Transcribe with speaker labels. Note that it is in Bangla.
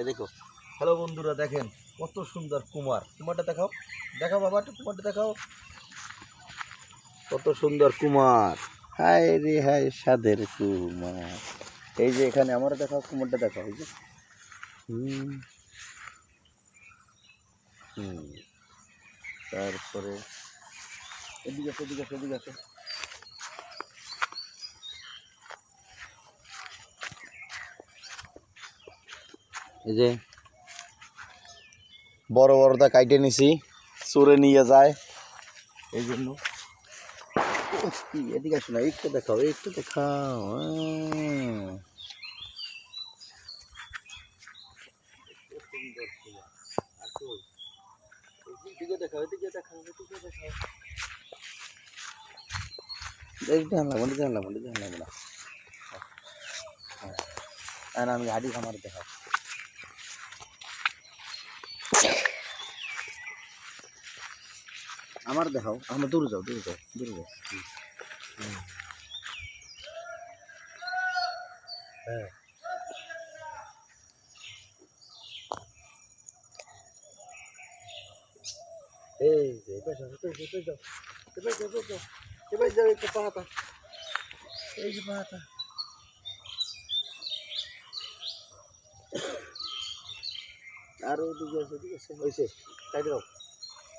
Speaker 1: এই দেখো। হ্যালো বন্ধুরা, দেখেন কত সুন্দর কুমার। কুমারটা দেখাও, দেখাও বাবা, একটু কুমারটা দেখাও। কত সুন্দর কুমার, হায় রে হায় সাধের কুমার। এই যে এখানে আমারও দেখাও, কুমারটা দেখাও। এই যে হুম হুম তারপরে এদিকে আসো, এদিকে আসো, এদিকে আসো। এই যে বড় বড়টা কাইটে নিছি, চোরে নিয়ে যায় এই জন্য। কি এদিকে আসো না, একটু দেখাও, একটু দেখাও। এদিকে দেখাও, এদিকে দেখাও, এদিকে দেখাও। এইটা আনলাম, ওটা আনলাম, ওটা আনলাম না। আর আমি হাড়ি খামার দেখাও। আমার দেখাও, আমার দূরে যাও, দূরে যাও, দূরে যাও। হ্যাঁ, এই যে এবার যাও, এবার যাও, এবার যাও, এবার যাও, এবার যাও, একটু পাতা, এই যে পাতা। আর ওদিকে আছে, ওদিকে আছে, হয়েছে, তাই দাও।